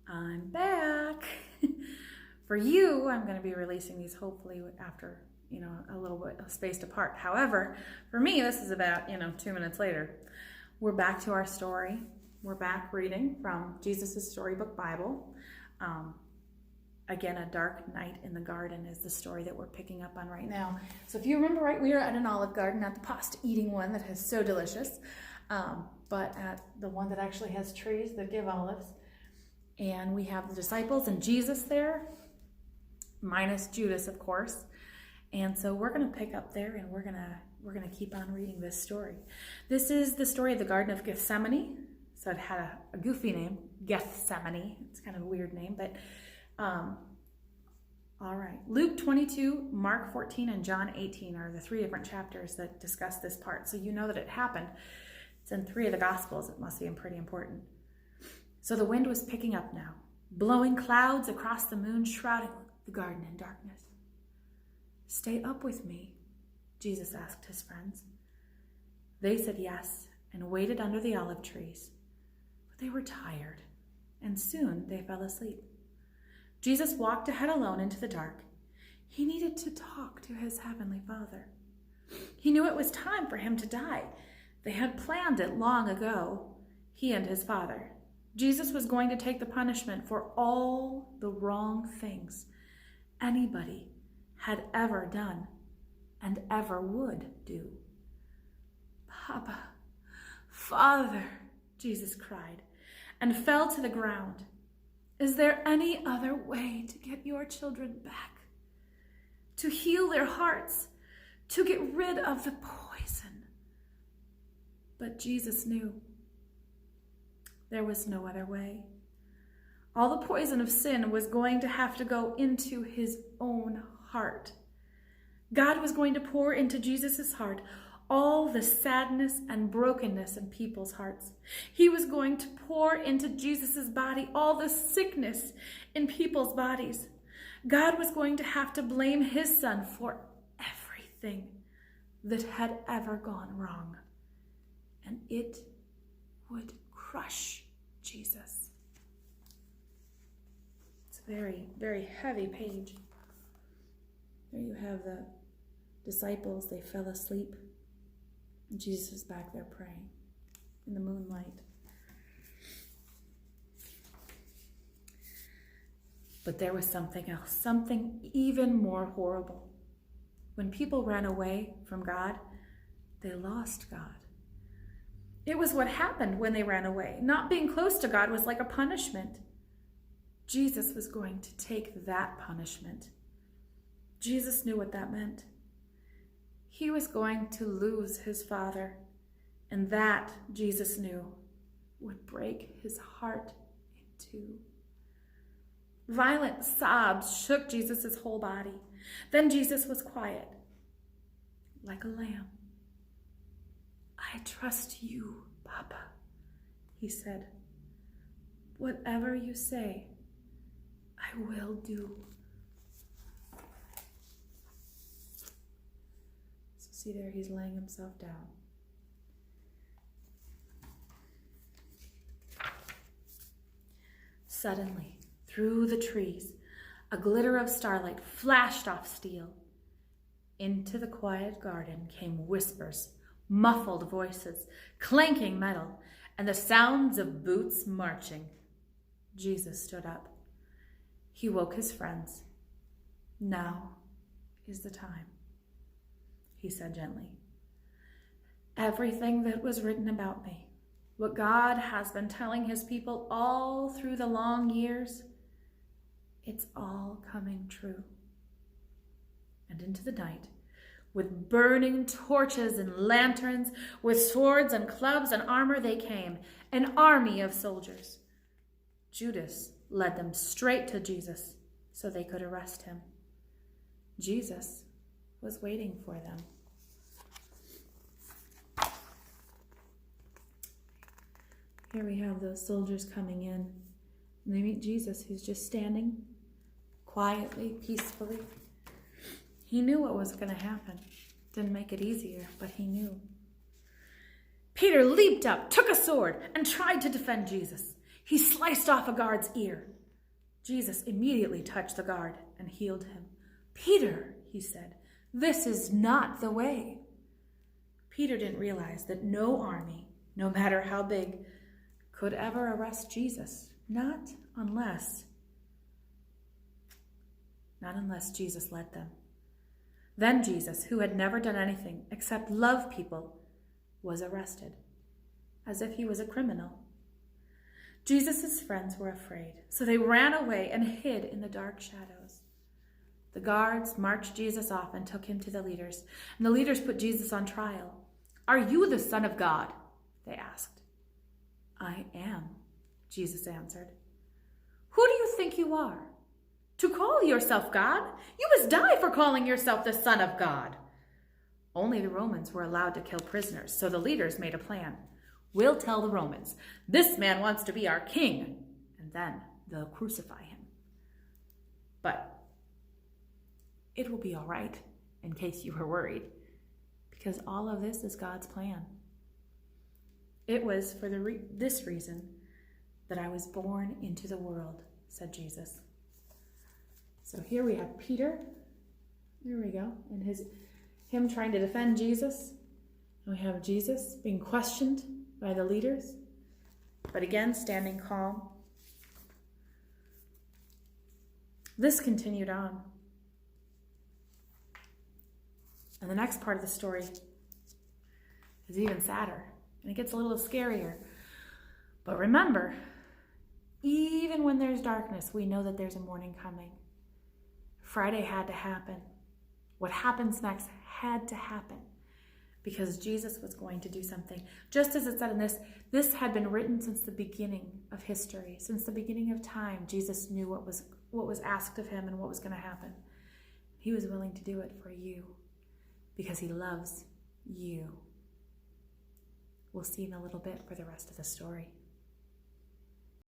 I'm back. For you, I'm going to be releasing these hopefully after, a little bit spaced apart. However, for me, this is about, 2 minutes later. We're back to our story. We're back reading from Jesus Storybook Bible. Again, A Dark Night in the Garden is the story that we're picking up on right now. So if you remember right, we are at an olive garden, not the pasta eating one that is so delicious, but at the one that actually has trees that give olives. And we have the disciples and Jesus there, minus Judas, of course. And so we're going to pick up there, and we're going to keep on reading this story. This is the story of the Garden of Gethsemane. So it had a goofy name, Gethsemane. It's kind of a weird name, but all right. Luke 22, Mark 14, and John 18 are the three different chapters that discuss this part. So you know that it happened. It's in 3 of the Gospels. It must be pretty important. So the wind was picking up now, blowing clouds across the moon, shrouding the garden in darkness. "Stay up with me," Jesus asked his friends. They said yes and waited under the olive trees. But they were tired, and soon they fell asleep. Jesus walked ahead alone into the dark. He needed to talk to his heavenly Father. He knew it was time for him to die. They had planned it long ago, he and his Father. Jesus was going to take the punishment for all the wrong things anybody had ever done and ever would do. "Papa, Father," Jesus cried, and fell to the ground. "Is there any other way to get your children back? To heal their hearts? To get rid of the poison?" But Jesus knew there was no other way. All the poison of sin was going to have to go into his own heart. God was going to pour into Jesus' heart all the sadness and brokenness in people's hearts. He was going to pour into Jesus' body all the sickness in people's bodies. God was going to have to blame his son for everything that had ever gone wrong. And it would crush Jesus. It's a very, very heavy page. There you have the disciples. They fell asleep. And Jesus is back there praying in the moonlight. But there was something else, something even more horrible. When people ran away from God, they lost God. It was what happened when they ran away. Not being close to God was like a punishment. Jesus was going to take that punishment. Jesus knew what that meant. He was going to lose his Father, and that, Jesus knew, would break his heart in two. Violent sobs shook Jesus' whole body. Then Jesus was quiet, like a lamb. "I trust you, Papa," he said. "Whatever you say, I will do." So see there, he's laying himself down. Suddenly, through the trees, a glitter of starlight flashed off steel. Into the quiet garden came whispers, muffled voices, clanking metal, and the sounds of boots marching. Jesus stood up. He woke his friends. "Now is the time," he said gently. "Everything that was written about me, what God has been telling his people all through the long years, it's all coming true." And into the night, with burning torches and lanterns, with swords and clubs and armor, they came, an army of soldiers. Judas led them straight to Jesus so they could arrest him. Jesus was waiting for them. Here we have those soldiers coming in. And they meet Jesus, who's just standing quietly, peacefully. He knew what was going to happen. Didn't make it easier, but he knew. Peter leaped up, took a sword, and tried to defend Jesus. He sliced off a guard's ear. Jesus immediately touched the guard and healed him. "Peter," he said, "this is not the way." Peter didn't realize that no army, no matter how big, could ever arrest Jesus. Not unless Jesus led them. Then Jesus, who had never done anything except love people, was arrested, as if he was a criminal. Jesus' friends were afraid, so they ran away and hid in the dark shadows. The guards marched Jesus off and took him to the leaders, and the leaders put Jesus on trial. "Are you the Son of God?" they asked. "I am," Jesus answered. "Who do you think you are? To call yourself God? You must die for calling yourself the Son of God." Only the Romans were allowed to kill prisoners, so the leaders made a plan. "We'll tell the Romans, this man wants to be our king, and then they'll crucify him. But it will be all right, in case you were worried, because all of this is God's plan. It was for this reason that I was born into the world," said Jesus. So here we have Peter, there we go, and him trying to defend Jesus. And we have Jesus being questioned by the leaders, but again standing calm. This continued on. And the next part of the story is even sadder, and it gets a little scarier. But remember, even when there's darkness, we know that there's a morning coming. Friday had to happen. What happens next had to happen, because Jesus was going to do something. Just as it said in this had been written since the beginning of history, since the beginning of time. Jesus knew what was asked of him and what was going to happen. He was willing to do it for you, because he loves you. We'll see in a little bit for the rest of the story.